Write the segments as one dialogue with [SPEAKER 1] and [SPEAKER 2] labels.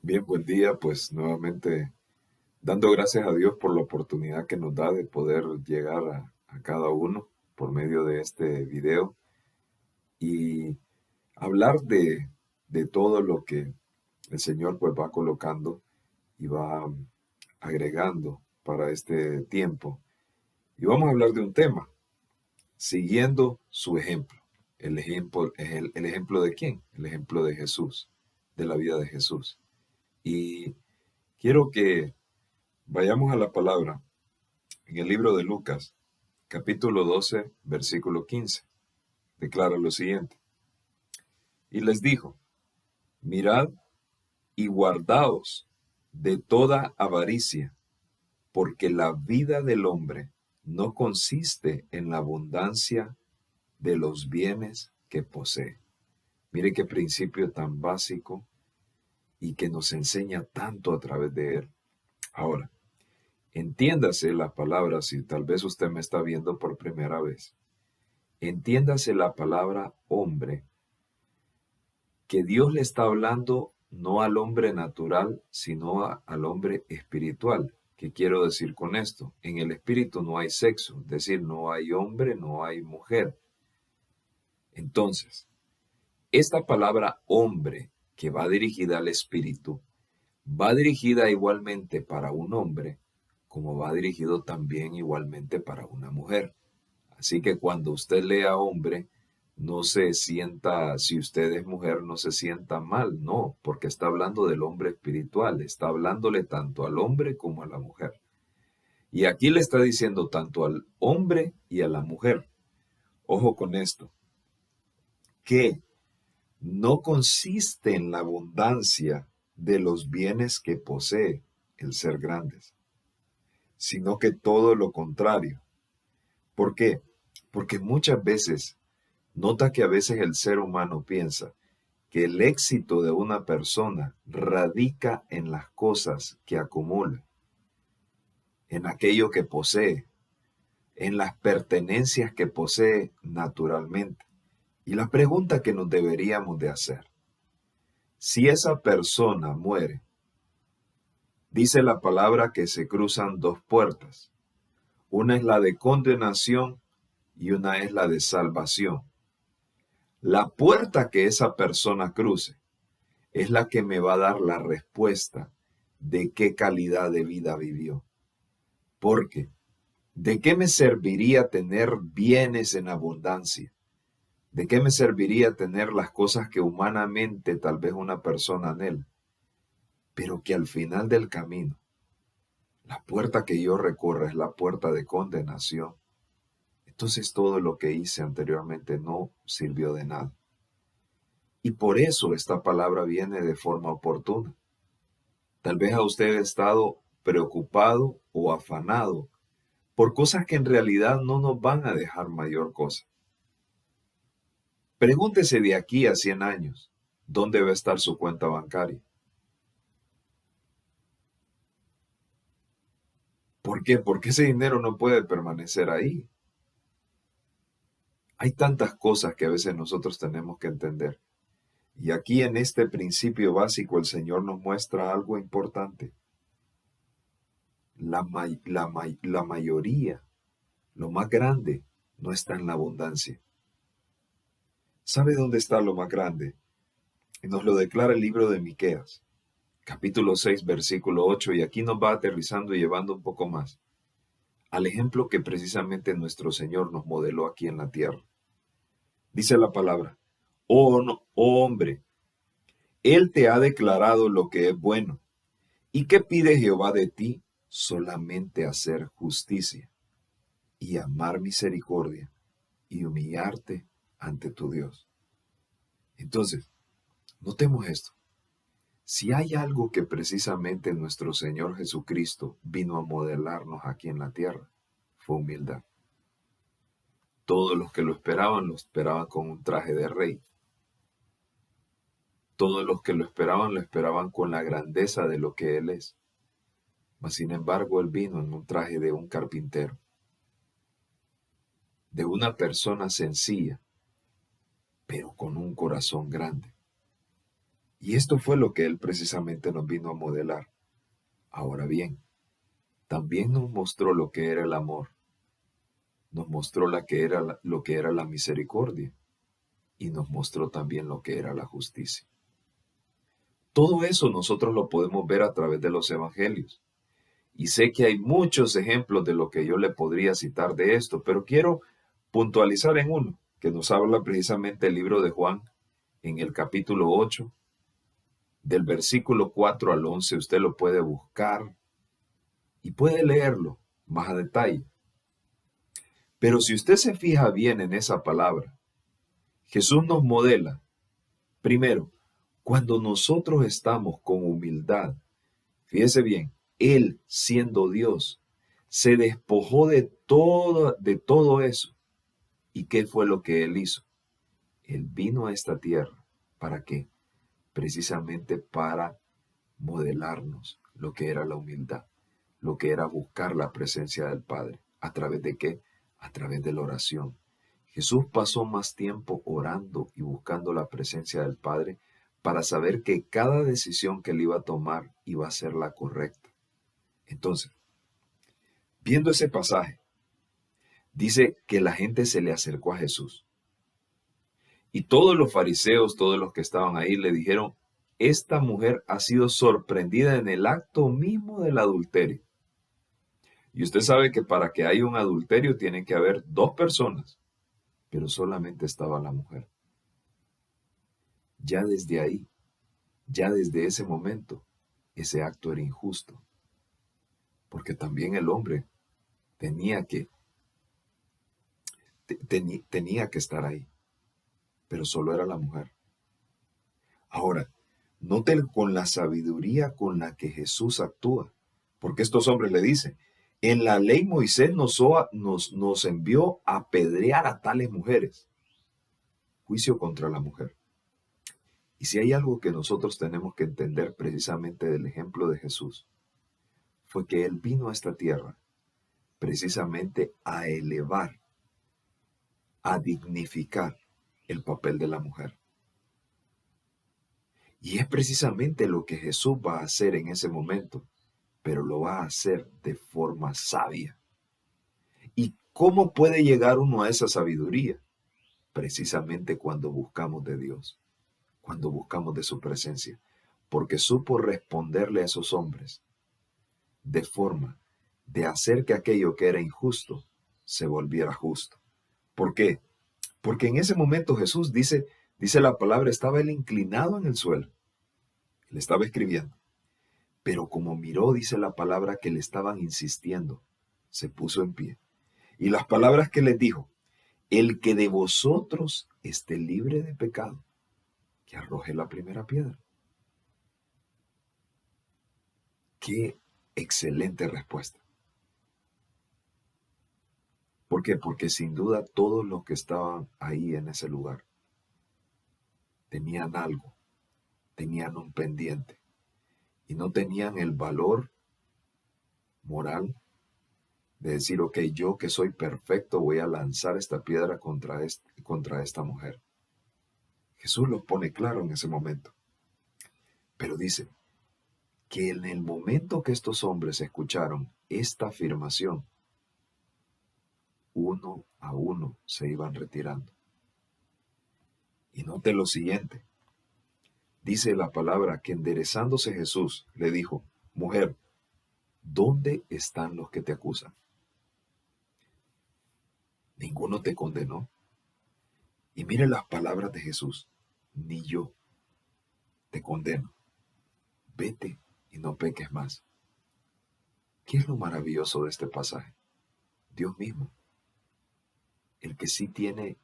[SPEAKER 1] Bien, buen día. Pues nuevamente dando gracias a Dios por la oportunidad que nos da de poder llegar a cada uno por medio de este video y hablar de todo lo que el Señor pues va colocando y va agregando para este tiempo. Y vamos a hablar de un tema, siguiendo su ejemplo. El ejemplo es el ejemplo de quién? El ejemplo de Jesús, de la vida de Jesús. Y quiero que vayamos a la palabra en el libro de Lucas, capítulo 12, versículo 15. Declara lo siguiente. Y les dijo, mirad y guardaos de toda avaricia, porque la vida del hombre no consiste en la abundancia de los bienes que posee. Mire qué principio tan básico y que nos enseña tanto a través de él. Ahora, entiéndase la palabra, si tal vez usted me está viendo por primera vez. Entiéndase la palabra hombre, que Dios le está hablando no al hombre natural, sino al hombre espiritual. ¿Qué quiero decir con esto? En el espíritu no hay sexo, es decir, no hay hombre, no hay mujer. Entonces, esta palabra hombre que va dirigida al espíritu, va dirigida igualmente para un hombre, como va dirigido también igualmente para una mujer. Así que cuando usted lea hombre, no se sienta, si usted es mujer, no se sienta mal, no, porque está hablando del hombre espiritual, está hablándole tanto al hombre como a la mujer. Y aquí le está diciendo tanto al hombre y a la mujer. Ojo con esto, que no consiste en la abundancia de los bienes que posee el ser grandes, sino que todo lo contrario. ¿Por qué? Porque muchas veces, nota que a veces el ser humano piensa que el éxito de una persona radica en las cosas que acumula, en aquello que posee, en las pertenencias que posee naturalmente. Y la pregunta que nos deberíamos de hacer, si esa persona muere, dice la palabra que se cruzan dos puertas. Una es la de condenación y una es la de salvación. La puerta que esa persona cruce es la que me va a dar la respuesta de qué calidad de vida vivió. Porque, ¿de qué me serviría tener bienes en abundancia? ¿De qué me serviría tener las cosas que humanamente tal vez una persona anhela? Pero que al final del camino, la puerta que yo recorra es la puerta de condenación. Entonces todo lo que hice anteriormente no sirvió de nada. Y por eso esta palabra viene de forma oportuna. Tal vez a usted ha estado preocupado o afanado por cosas que en realidad no nos van a dejar mayor cosa. Pregúntese de aquí a 100 años, ¿dónde va a estar su cuenta bancaria? ¿Por qué? Porque ese dinero no puede permanecer ahí. Hay tantas cosas que a veces nosotros tenemos que entender. Y aquí en este principio básico el Señor nos muestra algo importante. La mayoría, lo más grande, no está en la abundancia. ¿Sabe dónde está lo más grande? Y nos lo declara el libro de Miqueas, capítulo 6, versículo 8, y aquí nos va aterrizando y llevando un poco más al ejemplo que precisamente nuestro Señor nos modeló aquí en la tierra. Dice la palabra, oh hombre, Él te ha declarado lo que es bueno. ¿Y qué pide Jehová de ti? Solamente hacer justicia y amar misericordia y humillarte ante tu Dios. Entonces, notemos esto. Si hay algo que precisamente nuestro Señor Jesucristo vino a modelarnos aquí en la tierra, fue humildad. Todos los que lo esperaban con un traje de rey. Todos los que lo esperaban con la grandeza de lo que Él es. Mas sin embargo, Él vino en un traje de un carpintero, de una persona sencilla, pero con un corazón grande. Y esto fue lo que Él precisamente nos vino a modelar. Ahora bien, también nos mostró lo que era el amor, nos mostró lo que era la misericordia y nos mostró también lo que era la justicia. Todo eso nosotros lo podemos ver a través de los evangelios. Y sé que hay muchos ejemplos de lo que yo le podría citar de esto, pero quiero puntualizar en uno, que nos habla precisamente el libro de Juan, en el capítulo 8, del versículo 4 al 11. Usted lo puede buscar y puede leerlo más a detalle. Pero si usted se fija bien en esa palabra, Jesús nos modela, primero, cuando nosotros estamos con humildad. Fíjese bien, Él, siendo Dios, se despojó de todo eso. ¿Y qué fue lo que Él hizo? Él vino a esta tierra. ¿Para qué? Precisamente para modelarnos lo que era la humildad, lo que era buscar la presencia del Padre. ¿A través de qué? A través de la oración. Jesús pasó más tiempo orando y buscando la presencia del Padre para saber que cada decisión que él iba a tomar iba a ser la correcta. Entonces, viendo ese pasaje, dice que la gente se le acercó a Jesús. Y todos los fariseos, todos los que estaban ahí, le dijeron, esta mujer ha sido sorprendida en el acto mismo del adulterio. Y usted sabe que para que haya un adulterio tienen que haber dos personas, pero solamente estaba la mujer. Ya desde ahí, ya desde ese momento, ese acto era injusto, porque también el hombre tenía que, tenía que estar ahí, pero solo era la mujer. Ahora, noten con la sabiduría con la que Jesús actúa, porque estos hombres le dicen, en la ley Moisés nos envió a apedrear a tales mujeres. Juicio contra la mujer. Y si hay algo que nosotros tenemos que entender precisamente del ejemplo de Jesús, fue que Él vino a esta tierra precisamente a elevar, a dignificar el papel de la mujer. Y es precisamente lo que Jesús va a hacer en ese momento, pero lo va a hacer de forma sabia. ¿Y cómo puede llegar uno a esa sabiduría? Precisamente cuando buscamos de Dios, cuando buscamos de su presencia, porque supo responderle a esos hombres de forma de hacer que aquello que era injusto se volviera justo. ¿Por qué? Porque en ese momento Jesús dice la palabra, estaba él inclinado en el suelo, le estaba escribiendo, pero como miró, dice la palabra, que le estaban insistiendo, se puso en pie. Y las palabras que les dijo, el que de vosotros esté libre de pecado, que arroje la primera piedra. Qué excelente respuesta. ¿Por qué? Porque sin duda todos los que estaban ahí en ese lugar tenían algo, tenían un pendiente y no tenían el valor moral de decir, ok, yo que soy perfecto voy a lanzar esta piedra contra esta mujer. Jesús lo pone claro en ese momento, pero dice que en el momento que estos hombres escucharon esta afirmación, uno a uno se iban retirando. Y note lo siguiente, dice la palabra que enderezándose Jesús le dijo, mujer, ¿dónde están los que te acusan? Ninguno te condenó. Y mire las palabras de Jesús, ni yo te condeno. Vete y no peques más. ¿Qué es lo maravilloso de este pasaje? Dios mismo, el que sí tiene,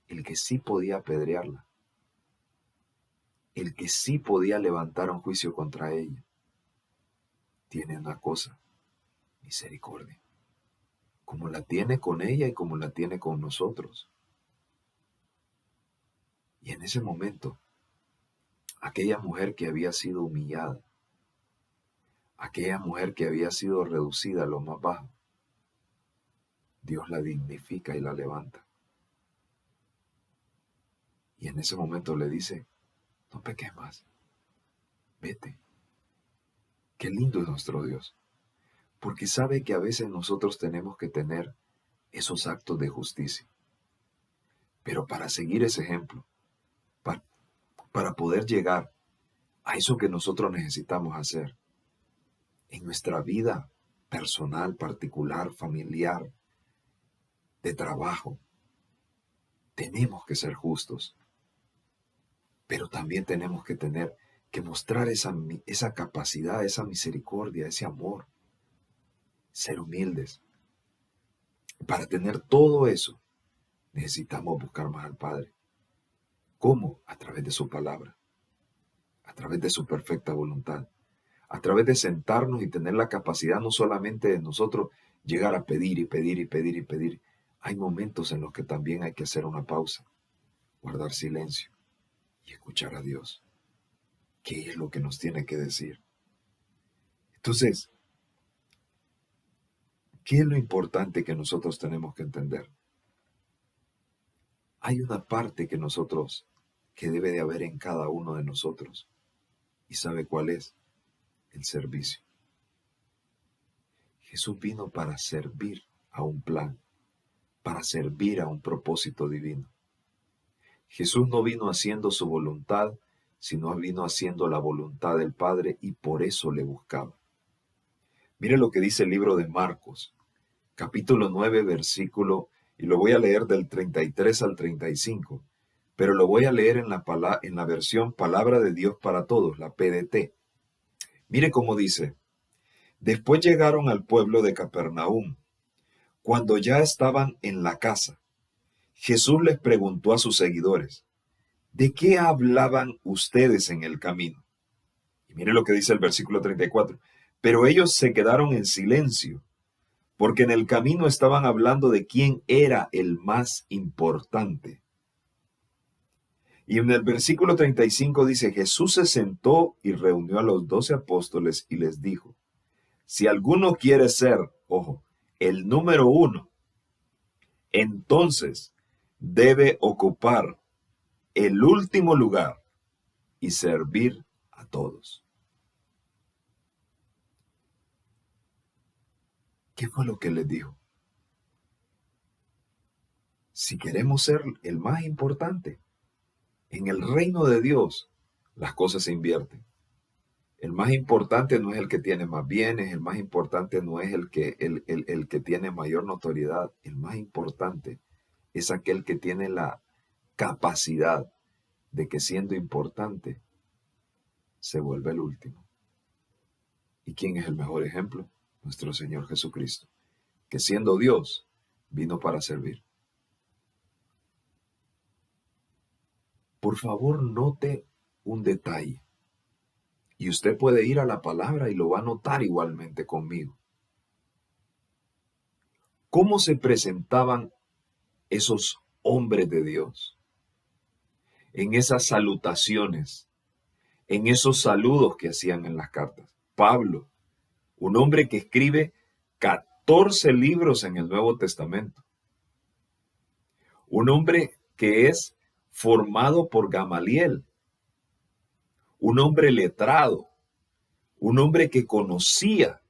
[SPEAKER 1] el que sí podía apedrearla, el que sí podía levantar un juicio contra ella, tiene una cosa, misericordia, como la tiene con ella y como la tiene con nosotros. Y en ese momento, aquella mujer que había sido humillada, aquella mujer que había sido reducida a lo más bajo, Dios la dignifica y la levanta. Y en ese momento le dice, no peques más. vete. Qué lindo es nuestro Dios, porque sabe que a veces nosotros tenemos que tener esos actos de justicia. Pero para seguir ese ejemplo, pa- para poder llegar a eso que nosotros necesitamos hacer en nuestra vida personal, particular, familiar, de trabajo, tenemos que ser justos, pero también tenemos que tener que mostrar esa capacidad, esa misericordia, ese amor, ser humildes. Para tener todo eso, necesitamos buscar más al Padre. ¿Cómo? A través de su palabra, a través de su perfecta voluntad, a través de sentarnos y tener la capacidad no solamente de nosotros llegar a pedir y pedir y pedir y pedir. Hay momentos en los que también hay que hacer una pausa, guardar silencio y escuchar a Dios. ¿Qué es lo que nos tiene que decir? Entonces, ¿qué es lo importante que nosotros tenemos que entender? Hay una parte que debe de haber en cada uno de nosotros. ¿Y sabe cuál es? El servicio. Jesús vino para servir a un plan, para servir a un propósito divino. Jesús no vino haciendo su voluntad, sino vino haciendo la voluntad del Padre y por eso le buscaba. Mire lo que dice el libro de Marcos, capítulo 9, versículo, y lo voy a leer del 33 al 35, pero lo voy a leer en la versión Palabra de Dios para Todos, la PDT. Mire cómo dice: después llegaron al pueblo de Capernaum. Cuando ya estaban en la casa, Jesús les preguntó a sus seguidores: ¿de qué hablaban ustedes en el camino? Y mire lo que dice el versículo 34. Pero ellos se quedaron en silencio, porque en el camino estaban hablando de quién era el más importante. Y en el versículo 35 dice: Jesús se sentó y reunió a los 12 apóstoles y les dijo: si alguno quiere ser, ojo, el número uno, entonces debe ocupar el último lugar y servir a todos. ¿Qué fue lo que les dijo? Si queremos ser el más importante, en el reino de Dios, las cosas se invierten. El más importante no es el que tiene más bienes, el más importante no es el que tiene mayor notoriedad. El más importante es aquel que tiene la capacidad de que siendo importante se vuelve el último. ¿Y quién es el mejor ejemplo? Nuestro Señor Jesucristo, que siendo Dios, vino para servir. Por favor, note un detalle. Y usted puede ir a la palabra y lo va a notar igualmente conmigo. ¿Cómo se presentaban esos hombres de Dios en esas salutaciones, en esos saludos que hacían en las cartas? Pablo, un hombre que escribe 14 libros en el Nuevo Testamento. Un hombre que es formado por Gamaliel. Un hombre letrado. Un hombre que conocía.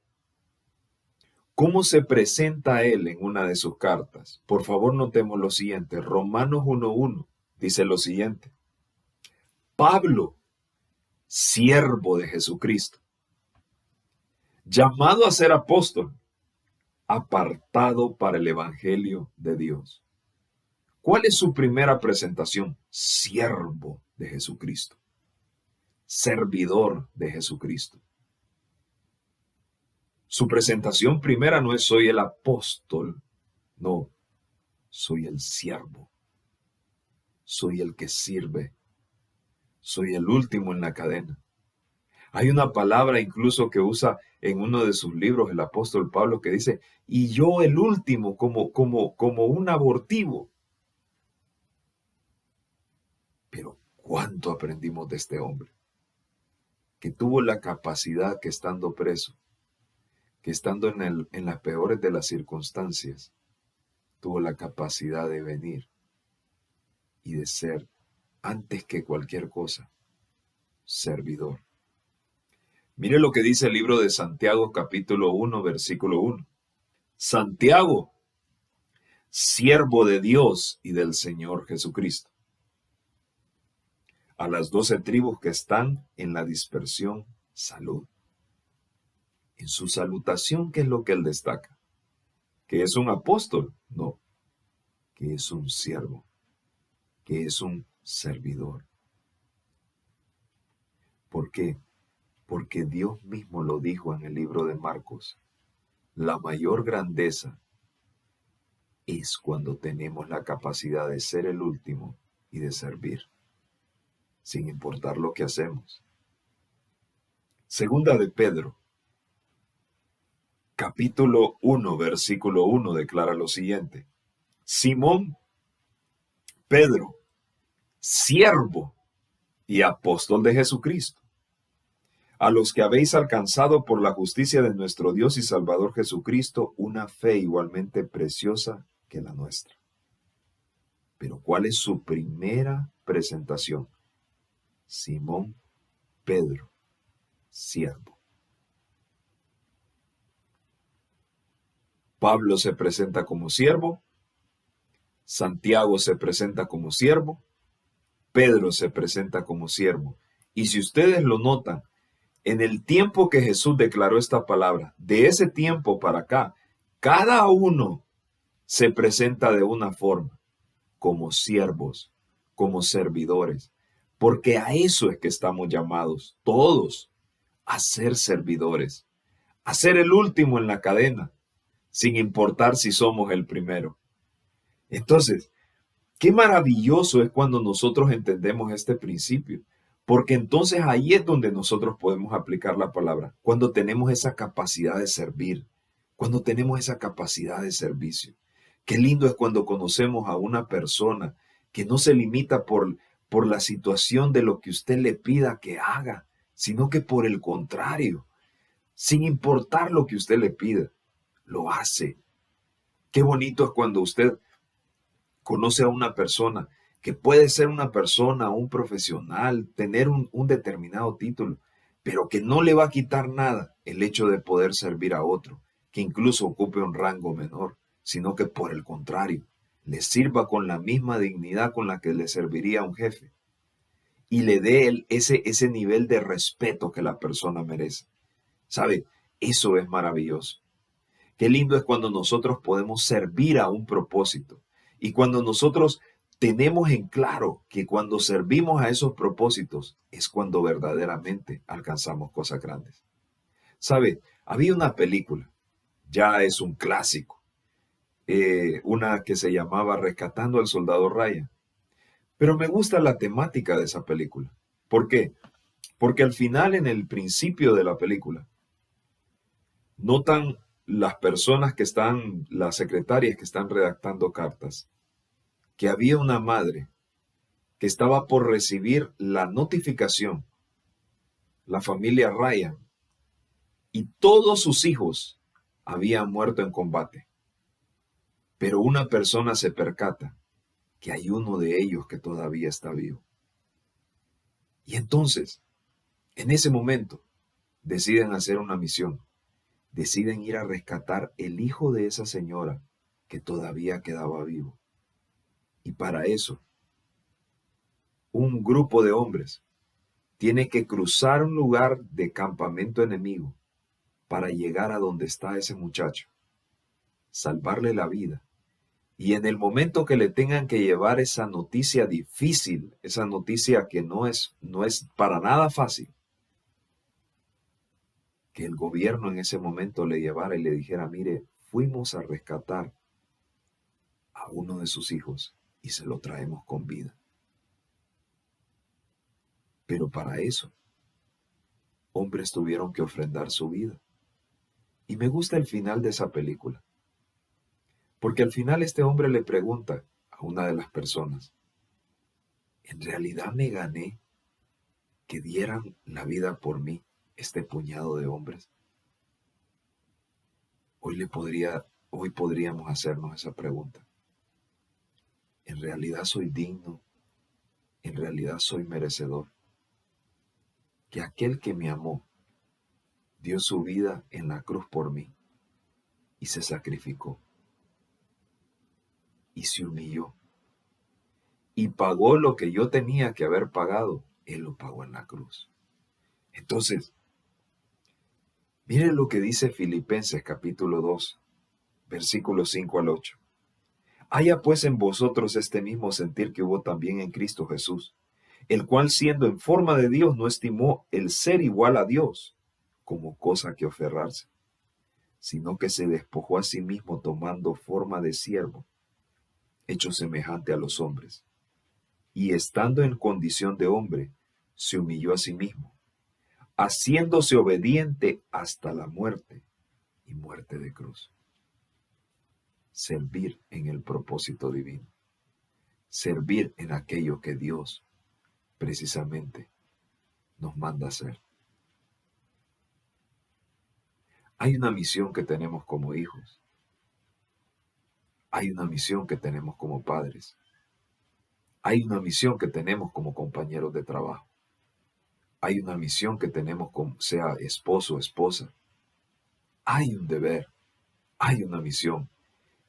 [SPEAKER 1] ¿Cómo se presenta él en una de sus cartas? Por favor, notemos lo siguiente. Romanos 1:1 dice lo siguiente: Pablo, siervo de Jesucristo, llamado a ser apóstol, apartado para el evangelio de Dios. ¿Cuál es su primera presentación? Siervo de Jesucristo, servidor de Jesucristo. Su presentación primera no es soy el apóstol, no, soy el siervo, soy el que sirve, soy el último en la cadena. Hay una palabra incluso que usa en uno de sus libros el apóstol Pablo que dice: y yo el último, como un abortivo. Pero ¿cuánto aprendimos de este hombre? Que tuvo la capacidad que estando preso, que estando en las peores de las circunstancias, tuvo la capacidad de venir y de ser, antes que cualquier cosa, servidor. Mire lo que dice el libro de Santiago, capítulo 1, versículo 1. Santiago, siervo de Dios y del Señor Jesucristo, a las 12 tribus que están en la dispersión, salud. En su salutación, ¿qué es lo que él destaca? ¿Que es un apóstol? No, que es un siervo, que es un servidor. ¿Por qué? Porque Dios mismo lo dijo en el libro de Marcos. La mayor grandeza es cuando tenemos la capacidad de ser el último y de servir, sin importar lo que hacemos. Segunda de Pedro, capítulo 1, versículo 1, declara lo siguiente. Simón, Pedro, siervo y apóstol de Jesucristo, a los que habéis alcanzado por la justicia de nuestro Dios y Salvador Jesucristo una fe igualmente preciosa que la nuestra. Pero ¿cuál es su primera presentación? Simón Pedro, siervo. Pablo se presenta como siervo, Santiago se presenta como siervo, Pedro se presenta como siervo. Y si ustedes lo notan, en el tiempo que Jesús declaró esta palabra, de ese tiempo para acá, cada uno se presenta de una forma, como siervos, como servidores, porque a eso es que estamos llamados todos, a ser servidores, a ser el último en la cadena, sin importar si somos el primero. Entonces, qué maravilloso es cuando nosotros entendemos este principio, porque entonces ahí es donde nosotros podemos aplicar la palabra, cuando tenemos esa capacidad de servir, cuando tenemos esa capacidad de servicio. Qué lindo es cuando conocemos a una persona que no se limita por la situación de lo que usted le pida que haga, sino que por el contrario, sin importar lo que usted le pida, lo hace. Qué bonito es cuando usted conoce a una persona que puede ser una persona, un profesional, tener un determinado título, pero que no le va a quitar nada el hecho de poder servir a otro, que incluso ocupe un rango menor, sino que por el contrario, le sirva con la misma dignidad con la que le serviría a un jefe y le dé ese nivel de respeto que la persona merece. ¿Sabe? Eso es maravilloso. Qué lindo es cuando nosotros podemos servir a un propósito y cuando nosotros tenemos en claro que cuando servimos a esos propósitos es cuando verdaderamente alcanzamos cosas grandes. ¿Sabe? Había una película, ya es un clásico, una que se llamaba Rescatando al Soldado Ryan, pero me gusta la temática de esa película. ¿Por qué? Porque al final, en el principio de la película, notan las personas que están, las secretarias que están redactando cartas, que había una madre que estaba por recibir la notificación, la familia Ryan, y todos sus hijos habían muerto en combate. Pero una persona se percata que hay uno de ellos que todavía está vivo. Y entonces, en ese momento, deciden hacer una misión. Deciden ir a rescatar el hijo de esa señora que todavía quedaba vivo. Y para eso, un grupo de hombres tiene que cruzar un lugar de campamento enemigo para llegar a donde está ese muchacho, salvarle la vida. Y en el momento que le tengan que llevar esa noticia difícil, esa noticia que no es para nada fácil, que el gobierno en ese momento le llevara y le dijera, mire, fuimos a rescatar a uno de sus hijos y se lo traemos con vida. Pero para eso, hombres tuvieron que ofrendar su vida. Y me gusta el final de esa película, porque al final este hombre le pregunta a una de las personas, ¿en realidad me gané que dieran la vida por mí este puñado de hombres? Hoy podríamos hacernos esa pregunta. ¿En realidad soy digno? ¿En realidad soy merecedor? Que aquel que me amó dio su vida en la cruz por mí y se sacrificó y se humilló y pagó lo que yo tenía que haber pagado. Él lo pagó en la cruz. Entonces, miren lo que dice Filipenses capítulo 2, versículos 5 al 8. Haya pues en vosotros este mismo sentir que hubo también en Cristo Jesús, el cual siendo en forma de Dios no estimó el ser igual a Dios como cosa que aferrarse, sino que se despojó a sí mismo tomando forma de siervo, hecho semejante a los hombres, y estando en condición de hombre, se humilló a sí mismo, haciéndose obediente hasta la muerte y muerte de cruz. Servir en el propósito divino, servir en aquello que Dios precisamente nos manda hacer. Hay una misión que tenemos como hijos, hay una misión que tenemos como padres, hay una misión que tenemos como compañeros de trabajo, hay una misión que tenemos como sea esposo o esposa, hay un deber, hay una misión.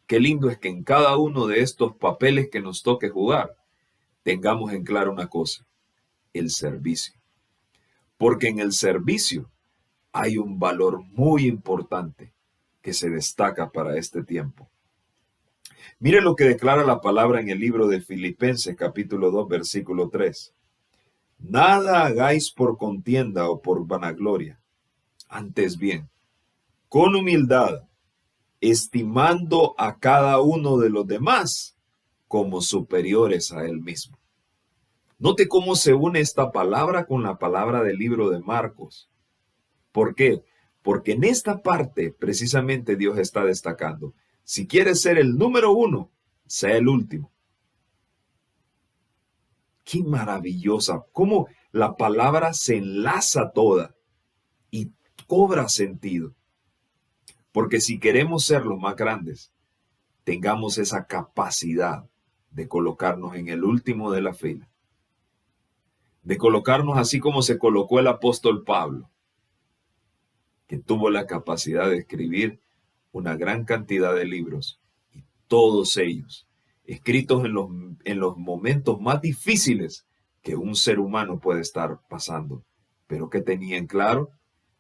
[SPEAKER 1] Qué lindo es que en cada uno de estos papeles que nos toque jugar, tengamos en claro una cosa: el servicio. Porque en el servicio hay un valor muy importante que se destaca para este tiempo. Mire lo que declara la palabra en el libro de Filipenses capítulo 2 versículo 3. Nada hagáis por contienda o por vanagloria, antes bien, con humildad, estimando a cada uno de los demás como superiores a él mismo. Note cómo se une esta palabra con la palabra del libro de Marcos. ¿Por qué? Porque en esta parte precisamente Dios está destacando: si quieres ser el número uno, sea el último. Qué maravillosa, cómo la palabra se enlaza toda y cobra sentido. Porque si queremos ser los más grandes, tengamos esa capacidad de colocarnos en el último de la fila, de colocarnos así como se colocó el apóstol Pablo, que tuvo la capacidad de escribir una gran cantidad de libros, y todos ellos escritos en los momentos más difíciles que un ser humano puede estar pasando, pero que tenían claro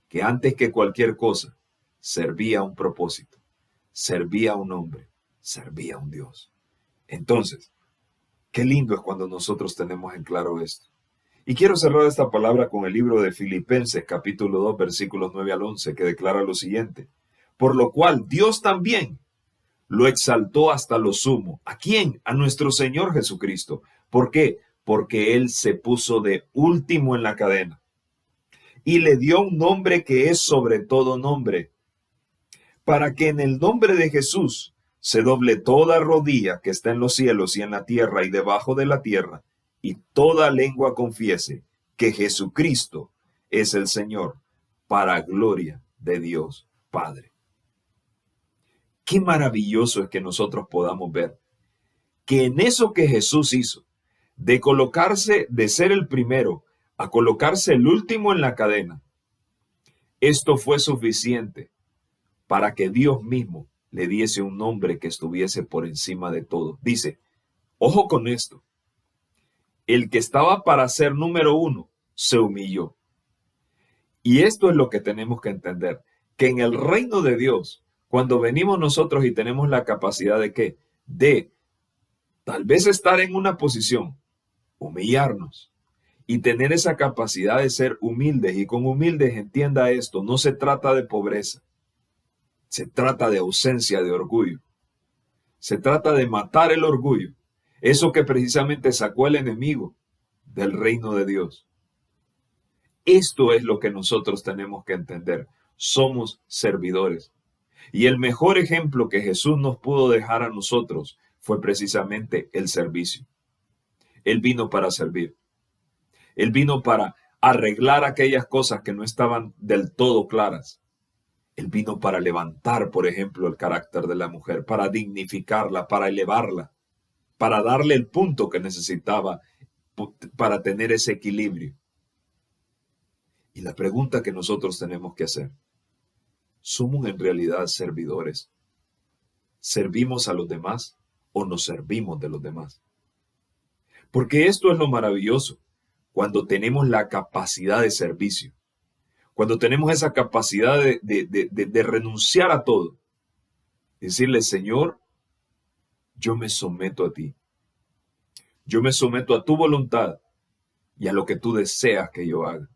[SPEAKER 1] que antes que cualquier cosa servía a un propósito, servía a un hombre, servía a un Dios. Entonces, qué lindo es cuando nosotros tenemos en claro esto. Y quiero cerrar esta palabra con el libro de Filipenses, capítulo 2, versículos 9 al 11, que declara lo siguiente: por lo cual Dios también lo exaltó hasta lo sumo. ¿A quién? A nuestro Señor Jesucristo. ¿Por qué? Porque Él se puso de último en la cadena y le dio un nombre que es sobre todo nombre, para que en el nombre de Jesús se doble toda rodilla que está en los cielos y en la tierra y debajo de la tierra, y toda lengua confiese que Jesucristo es el Señor, para gloria de Dios Padre. Qué maravilloso es que nosotros podamos ver que en eso que Jesús hizo, de colocarse, de ser el primero, a colocarse el último en la cadena, esto fue suficiente para que Dios mismo le diese un nombre que estuviese por encima de todo. Dice, ojo con esto, el que estaba para ser número uno se humilló. Y esto es lo que tenemos que entender, que en el reino de Dios, cuando venimos nosotros y tenemos la capacidad de ¿qué? De tal vez estar en una posición, humillarnos y tener esa capacidad de ser humildes. Y con humildes, entienda esto, no se trata de pobreza, se trata de ausencia de orgullo. Se trata de matar el orgullo, eso que precisamente sacó el enemigo del reino de Dios. Esto es lo que nosotros tenemos que entender. Somos servidores. Y el mejor ejemplo que Jesús nos pudo dejar a nosotros fue precisamente el servicio. Él vino para servir. Él vino para arreglar aquellas cosas que no estaban del todo claras. Él vino para levantar, por ejemplo, el carácter de la mujer, para dignificarla, para elevarla, para darle el punto que necesitaba para tener ese equilibrio. Y la pregunta que nosotros tenemos que hacer, ¿somos en realidad servidores? ¿Servimos a los demás o nos servimos de los demás? Porque esto es lo maravilloso, cuando tenemos la capacidad de servicio, cuando tenemos esa capacidad de renunciar a todo, decirle, Señor, yo me someto a ti, yo me someto a tu voluntad y a lo que tú deseas que yo haga.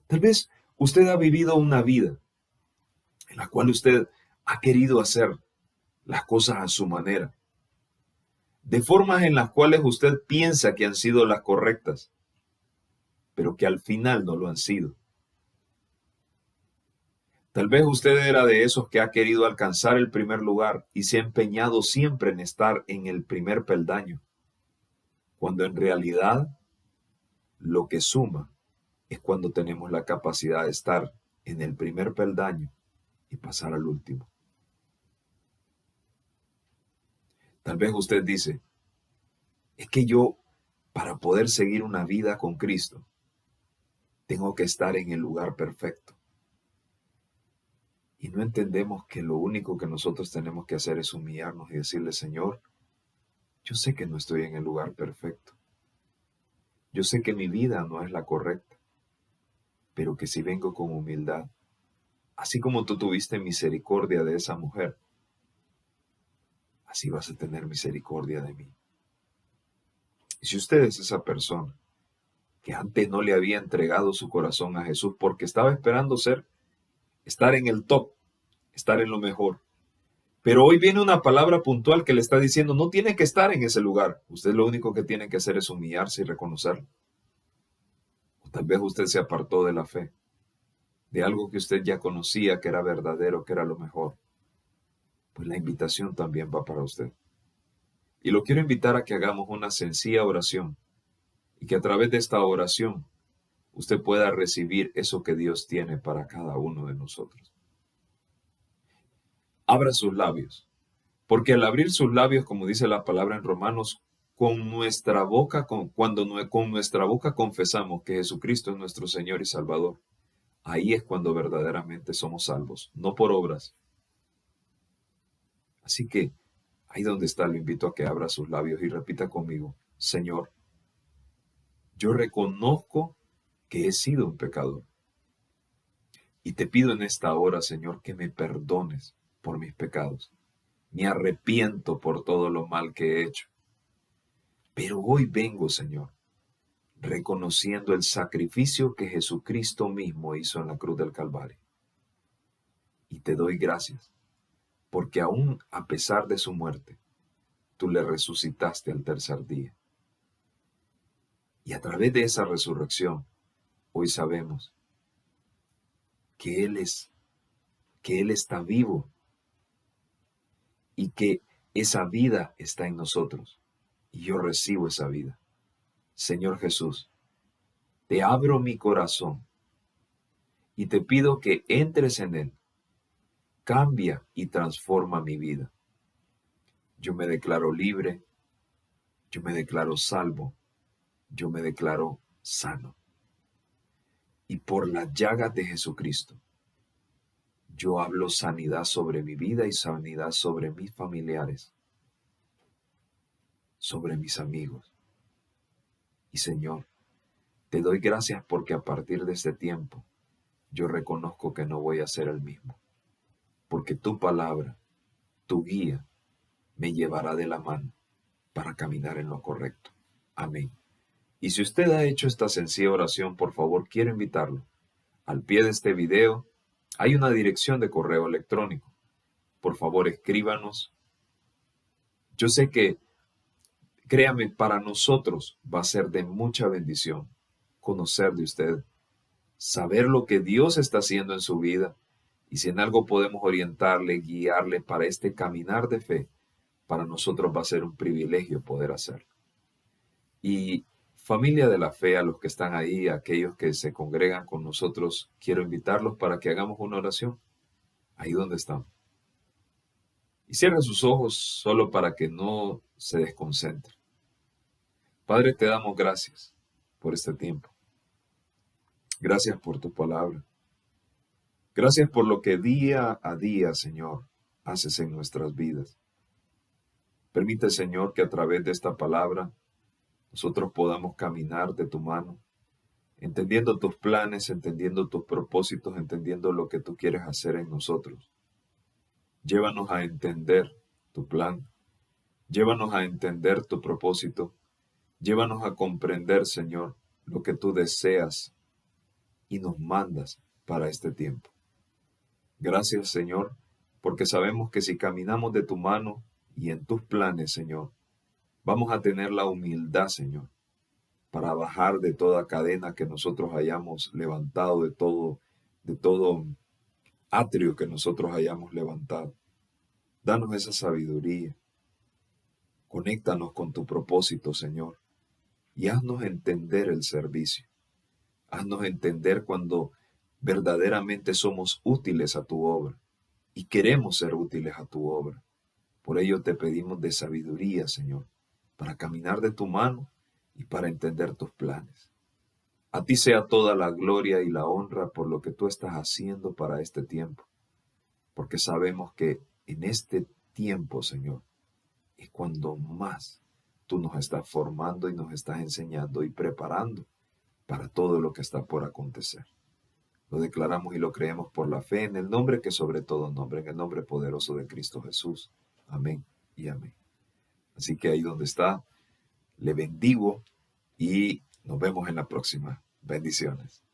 [SPEAKER 1] Tal vez usted ha vivido una vida en la cual usted ha querido hacer las cosas a su manera, de formas en las cuales usted piensa que han sido las correctas, pero que al final no lo han sido. Tal vez usted era de esos que ha querido alcanzar el primer lugar y se ha empeñado siempre en estar en el primer peldaño, cuando en realidad lo que suma es cuando tenemos la capacidad de estar en el primer peldaño y pasar al último. Tal vez usted dice, es que yo, para poder seguir una vida con Cristo, tengo que estar en el lugar perfecto. Y no entendemos que lo único que nosotros tenemos que hacer es humillarnos y decirle, Señor, yo sé que no estoy en el lugar perfecto. Yo sé que mi vida no es la correcta, pero que si vengo con humildad, así como tú tuviste misericordia de esa mujer, así vas a tener misericordia de mí. Y si usted es esa persona que antes no le había entregado su corazón a Jesús porque estaba esperando estar en el top, estar en lo mejor, pero hoy viene una palabra puntual que le está diciendo, no tiene que estar en ese lugar. Usted lo único que tiene que hacer es humillarse y reconocerlo. O tal vez usted se apartó de la fe, de algo que usted ya conocía que era verdadero, que era lo mejor. Pues la invitación también va para usted. Y lo quiero invitar a que hagamos una sencilla oración y que a través de esta oración usted pueda recibir eso que Dios tiene para cada uno de nosotros. Abra sus labios. Porque al abrir sus labios, como dice la palabra en Romanos, con nuestra boca confesamos que Jesucristo es nuestro Señor y Salvador. Ahí es cuando verdaderamente somos salvos, no por obras. Así que ahí donde está, lo invito a que abra sus labios y repita conmigo, Señor, yo reconozco que he sido un pecador. Y te pido en esta hora, Señor, que me perdones por mis pecados. Me arrepiento por todo lo mal que he hecho. Pero hoy vengo, Señor, reconociendo el sacrificio que Jesucristo mismo hizo en la cruz del Calvario. Y te doy gracias, porque aún a pesar de su muerte, tú le resucitaste al tercer día. Y a través de esa resurrección, hoy sabemos que Él está vivo y que esa vida está en nosotros. Y yo recibo esa vida. Señor Jesús, te abro mi corazón y te pido que entres en él. Cambia y transforma mi vida. Yo me declaro libre, yo me declaro salvo, yo me declaro sano. Y por las llagas de Jesucristo, yo hablo sanidad sobre mi vida y sanidad sobre mis familiares, sobre mis amigos. Y Señor, te doy gracias porque a partir de este tiempo, yo reconozco que no voy a ser el mismo, porque tu palabra, tu guía, me llevará de la mano para caminar en lo correcto. Amén. Y si usted ha hecho esta sencilla oración, por favor, quiero invitarlo. Al pie de este video hay una dirección de correo electrónico. Por favor, escríbanos. Yo sé que, créame, para nosotros va a ser de mucha bendición conocer de usted, saber lo que Dios está haciendo en su vida y si en algo podemos orientarle, guiarle para este caminar de fe, para nosotros va a ser un privilegio poder hacerlo. Y familia de la fe, a los que están ahí, a aquellos que se congregan con nosotros, quiero invitarlos para que hagamos una oración, ahí donde están. Y cierren sus ojos solo para que no se desconcentren. Padre, te damos gracias por este tiempo. Gracias por tu palabra. Gracias por lo que día a día, Señor, haces en nuestras vidas. Permite, Señor, que a través de esta palabra nosotros podamos caminar de tu mano, entendiendo tus planes, entendiendo tus propósitos, entendiendo lo que tú quieres hacer en nosotros. Llévanos a entender tu plan, llévanos a entender tu propósito, llévanos a comprender, Señor, lo que tú deseas y nos mandas para este tiempo. Gracias, Señor, porque sabemos que si caminamos de tu mano y en tus planes, Señor, vamos a tener la humildad, Señor, para bajar de toda cadena que nosotros hayamos levantado, de todo atrio que nosotros hayamos levantado. Danos esa sabiduría. Conéctanos con tu propósito, Señor, y haznos entender el servicio. Haznos entender cuando verdaderamente somos útiles a tu obra y queremos ser útiles a tu obra. Por ello te pedimos de sabiduría, Señor, para caminar de tu mano y para entender tus planes. A ti sea toda la gloria y la honra por lo que tú estás haciendo para este tiempo, porque sabemos que en este tiempo, Señor, es cuando más tú nos estás formando y nos estás enseñando y preparando para todo lo que está por acontecer. Lo declaramos y lo creemos por la fe en el nombre que sobre todo nombre, en el nombre poderoso de Cristo Jesús. Amén y amén. Así que ahí donde está, le bendigo y nos vemos en la próxima. Bendiciones.